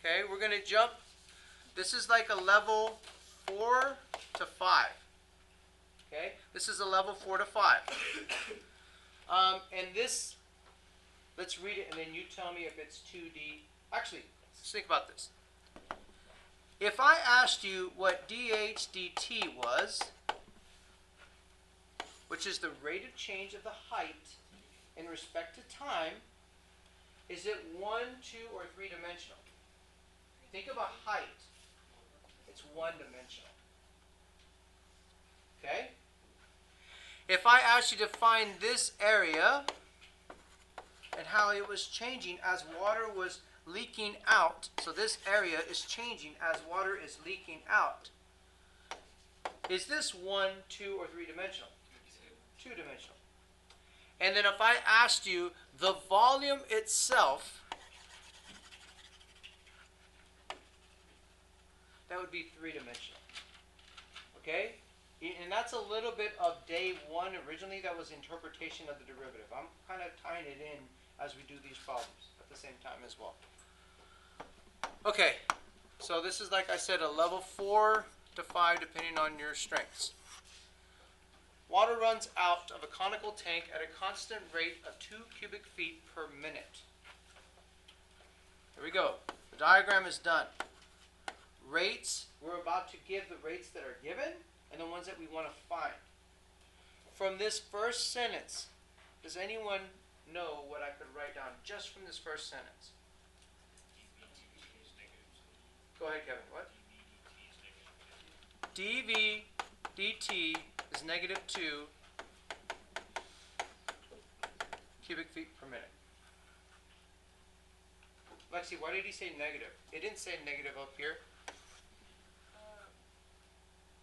Okay, we're going to jump. This is like a level 4 to 5. Okay, this is a level 4 to 5. And this, let's read it and then you tell me if it's 2D. Actually, let's think about this. If I asked you what dH dt was, which is the rate of change of the height in respect to time, is it 1, 2, or 3 dimensional? Think about height. It's 1 dimensional. Okay? If I asked you to find this area and how it was changing as water was leaking out, so this area is changing as water is leaking out, is this 1, 2, or 3 dimensional? 2 dimensional. And then if I asked you the volume itself, that would be 3 dimensional. Okay? And that's a little bit of day 1 originally. That was interpretation of the derivative. I'm kind of tying it in as we do these problems at the same time as well. Okay, so this is, like I said, a level 4 to 5 depending on your strengths. Water runs out of a conical tank at a constant rate of 2 cubic feet per minute. Here we go. The diagram is done. Rates, we're about to give the rates that are given and the ones that we want to find. From this first sentence, does anyone know what I could write down just from this first sentence? Go ahead, Kevin. What? dV dt is negative 2 cubic feet per minute. Lexi, why did he say negative? It didn't say negative up here.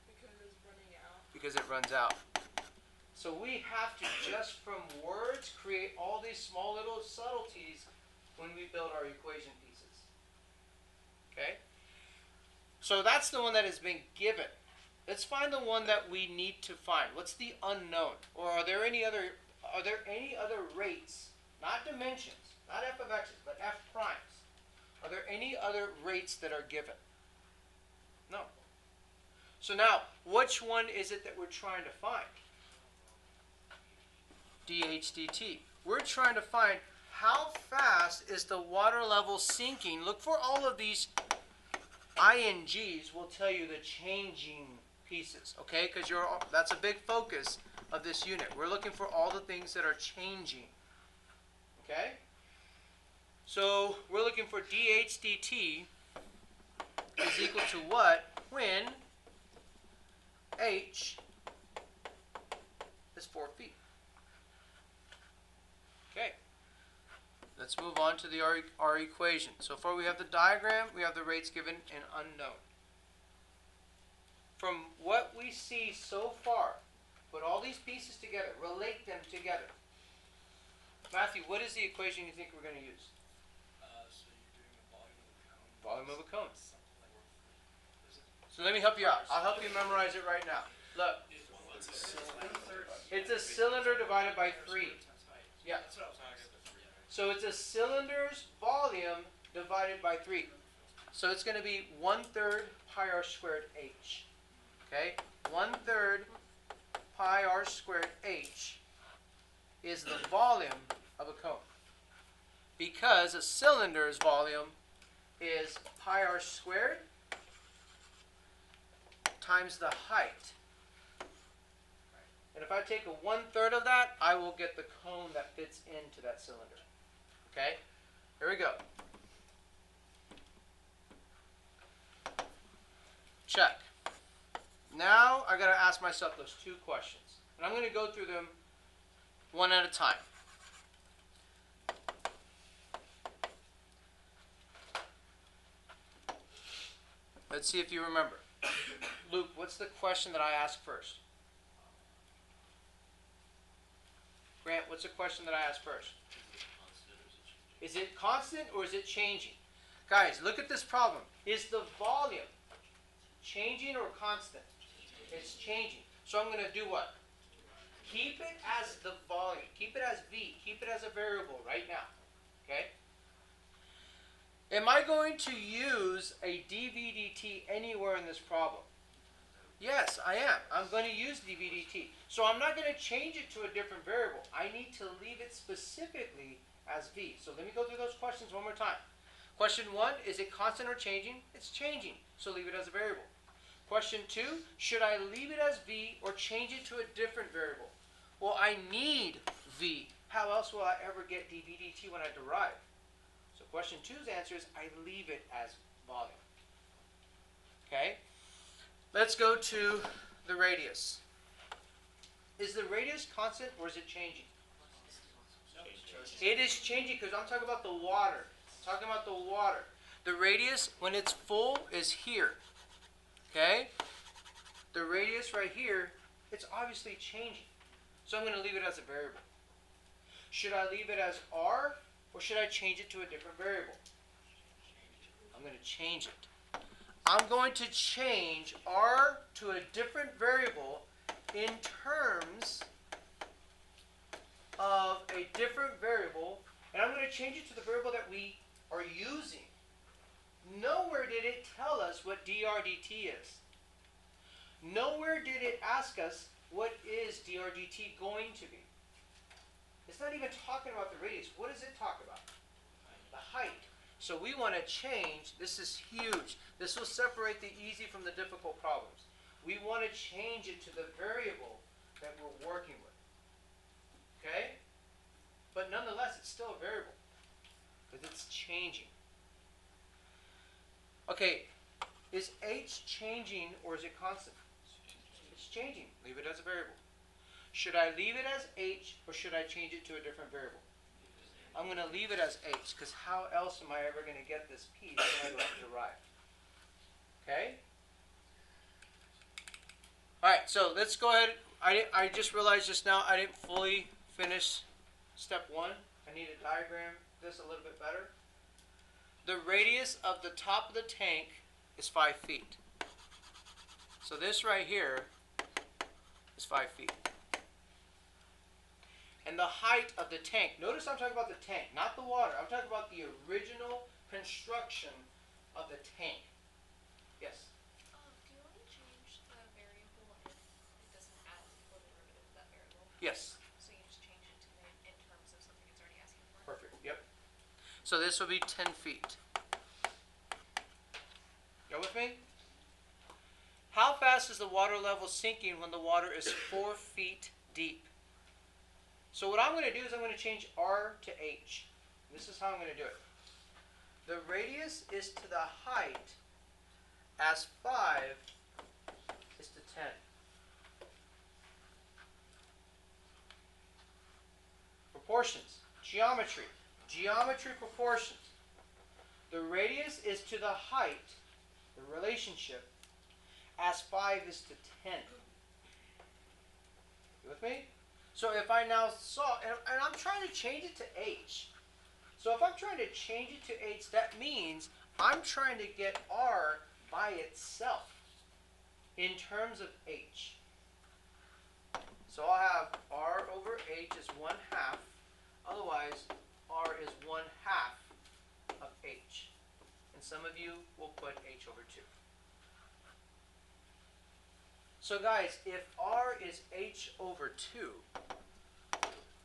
Because it's running out. Because it runs out. So we have to, just from words, create all these small little subtleties when we build our equation pieces. Okay? So that's the one that has been given. Let's find the one that we need to find. What's the unknown? Or are there any other rates, not dimensions, not f of x's, but f primes? Are there any other rates that are given? No. So now, which one is it that we're trying to find? dH dt. We're trying to find how fast is the water level sinking. Look for all of these INGs will tell you the changing pieces, okay? Because that's a big focus of this unit. We're looking for all the things that are changing, okay? So we're looking for dH dt is equal to what when h is 4 feet. Okay, let's move on to our equation. So far we have the diagram, we have the rates given and unknown. From what we see so far, put all these pieces together, relate them together. Matthew, what is the equation you think we're going to use? So you're doing a volume of a cone. Volume of a cone. So let me help you out. I'll help you memorize it right now. Look. It's a cylinder divided by 3. Yeah. So it's a cylinder's volume divided by 3. So it's going to be 1/3 pi r squared h. Okay? 1/3 pi r squared h is the volume of a cone. Because a cylinder's volume is pi r squared times the height. And if I take a 1/3 of that, I will get the cone that fits into that cylinder. Okay? Here we go. Check. Now I got to ask myself those 2 questions. And I'm going to go through them one at a time. Let's see if you remember. Luke, what's the question that I asked first? Grant, what's the question that I asked first? Is it constant or is it changing? Guys, look at this problem. Is the volume changing or constant? It's changing. So I'm going to do what? Keep it as the volume. Keep it as V. Keep it as a variable right now. Okay? Am I going to use a dv/dt anywhere in this problem? Yes, I am. I'm going to use dv/dt. So I'm not going to change it to a different variable. I need to leave it specifically as v. So let me go through those questions one more time. Question 1, is it constant or changing? It's changing, so leave it as a variable. Question 2, should I leave it as v or change it to a different variable? Well, I need v. How else will I ever get dv/dt when I derive? So question 2's answer is I leave it as volume. Okay? Let's go to the radius. Is the radius constant or is it changing? It is changing because I'm talking about the water. I'm talking about the water. The radius, when it's full, is here. Okay? The radius right here, it's obviously changing. So I'm going to leave it as a variable. Should I leave it as r or should I change it to a different variable? I'm going to change it. I'm going to change r to a different variable in terms of a different variable, and I'm going to change it to the variable that we are using. Nowhere did it tell us what dr/dt is. Nowhere did it ask us what is dr/dt going to be. It's not even talking about the radius. What does it talk about? The height. So we want to change. This is huge. This will separate the easy from the difficult problems. We want to change it to the variable that we're working with. Okay? But nonetheless, it's still a variable because it's changing. Okay, is h changing or is it constant? It's changing. Leave it as a variable. Should I leave it as h or should I change it to a different variable? I'm going to leave it as h because how else am I ever going to get this piece when I go to derive? Okay? Alright, so let's go ahead. I just realized just now I didn't fully finish step 1. I need to diagram this a little bit better. The radius of the top of the tank is 5 feet. So this right here is 5 feet. And the height of the tank, notice I'm talking about the tank, not the water. I'm talking about the original construction of the tank. Yes? Do you only change the variable if it doesn't add the full derivative of that variable? Yes. So you just change it to in terms of something it's already asking for? Perfect. Yep. So this will be 10 feet. You with me? How fast is the water level sinking when the water is 4 feet deep? So what I'm going to do is I'm going to change r to h. This is how I'm going to do it. The radius is to the height as 5 is to 10. Proportions. Geometry. Geometry proportions. The radius is to the height, the relationship, as 5 is to 10. You with me? So if I now saw, and I'm trying to change it to h. So if I'm trying to change it to h, that means I'm trying to get r by itself in terms of h. So I'll have r over h is 1/2. Otherwise, r is 1/2 of h. And some of you will put h over 2. So guys, if r is h over 2,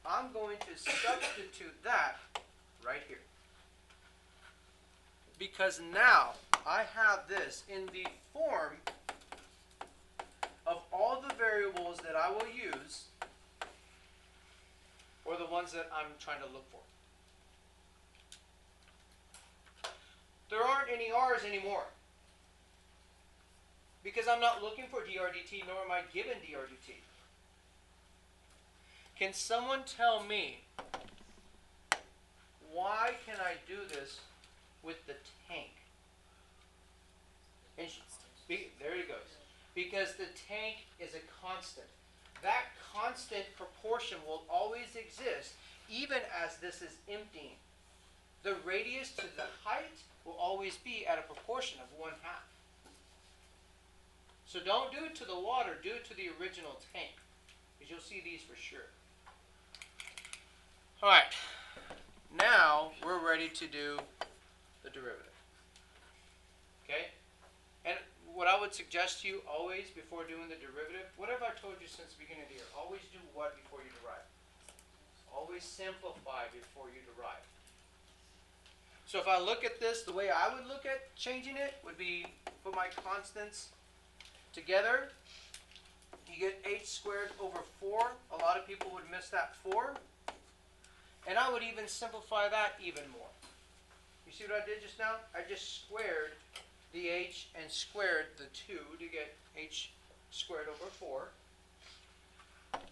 I'm going to substitute that right here. Because now I have this in the form of all the variables that I will use, or the ones that I'm trying to look for. There aren't any r's anymore. Because I'm not looking for dr/dt, nor am I given dr/dt. Can someone tell me why can I do this with the tank? And there it goes. Because the tank is a constant. That constant proportion will always exist even as this is emptying. The radius to the height will always be at a proportion of 1/2. So don't do it to the water, do it to the original tank. Because you'll see these for sure. Alright, now we're ready to do the derivative. would suggest to you always before doing the derivative, what have I told you since the beginning of the year? Always do what before you derive? Always simplify before you derive. So if I look at this, the way I would look at changing it would be put my constants together. You get h squared over 4. A lot of people would miss that 4. And I would even simplify that even more. You see what I did just now? I just squared the h and squared the 2 to get h squared over 4.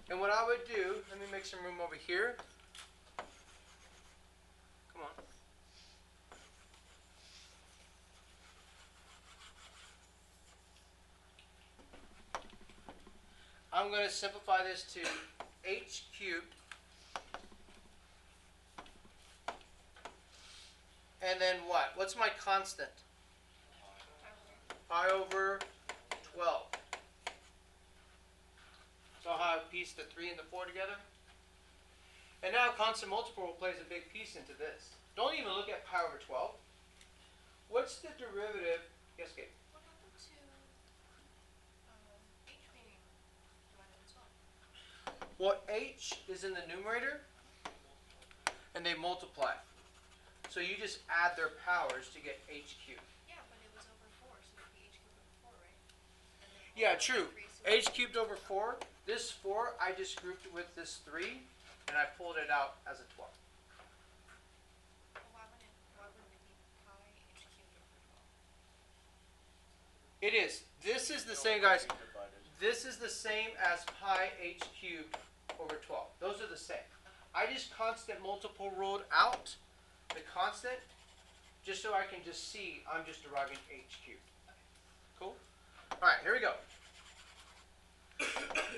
And what I would do, let me make some room over here. Come on. I'm going to simplify this to h cubed. And then what? What's my constant? Pi over 12. So how I piece the 3 and the 4 together? And now constant multiple plays a big piece into this. Don't even look at pi over 12. What's the derivative? Yes, Kate? What happened to h being divided as well? Well, h is in the numerator, and they multiply. So you just add their powers to get h cubed. Yeah, but it was over 4, so it'd be h cubed over 4, right? And then Yeah, all true. increase with- H cubed over 4. This 4, I just grouped with this 3, and I pulled it out as a 12. Well, why wouldn't it be pi h cubed over 12? It is. This is the same, guys. This is the same as pi h cubed over 12. Those are the same. I just constant multiple ruled out the constant just so I can just see I'm just deriving h cubed. Cool? Alright, here we go.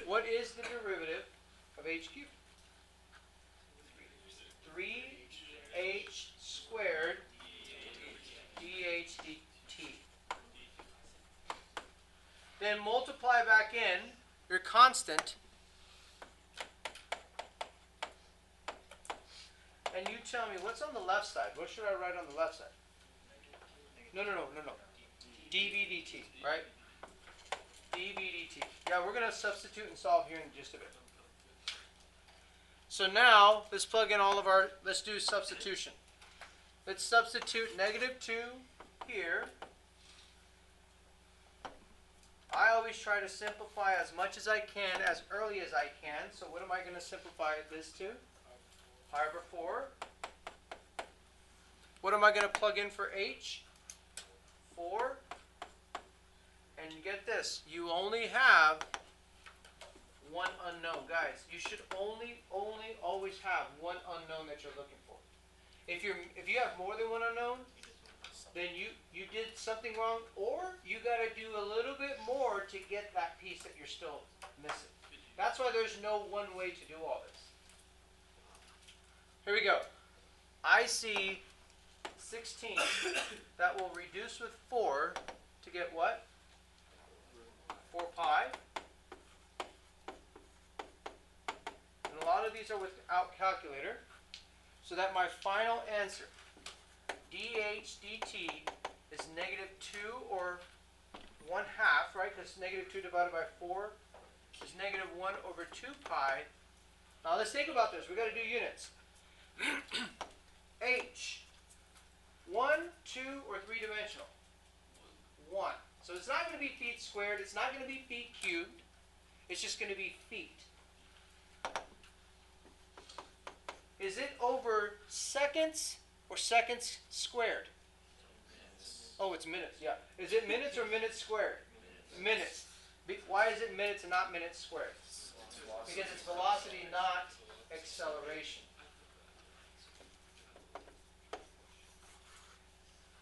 What is the derivative of h cubed? 3h squared dh dt. Then multiply back in your constant. And you tell me, what's on the left side? What should I write on the left side? No. dv dt, right? dv dt. Yeah, we're going to substitute and solve here in just a bit. So now, let's plug in all of our, let's do substitution. Let's substitute negative 2 here. I always try to simplify as much as I can, as early as I can. So what am I going to simplify this to? Pi over 4. What am I going to plug in for h? 4. And get this, you only have one unknown. Guys, you should only always have one unknown that you're looking for. If you have more than one unknown, then you did something wrong, or you got to do a little bit more to get that piece that you're still missing. That's why there's no one way to do all this. Here we go. I see 16 that will reduce with 4 to get what? 4 pi. And a lot of these are without calculator. So that my final answer, dh dt, is negative 2 or 1/2, right? Because negative 2 divided by 4 is negative 1 over 2 pi. Now let's think about this. We've got to do units. h, 1, 2, or 3-dimensional? 1. So it's not going to be feet squared. It's not going to be feet cubed. It's just going to be feet. Is it over seconds or seconds squared? Oh, it's minutes, yeah. Is it minutes or minutes squared? Minutes. Why is it minutes and not minutes squared? Because it's velocity, not acceleration.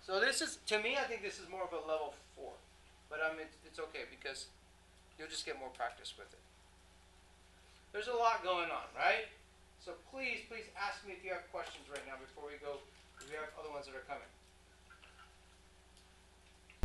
So this is, to me, I think this is more of a level 4. But it's okay because you'll just get more practice with it. There's a lot going on, right? So please ask me if you have questions right now before we go, because we have other ones that are coming.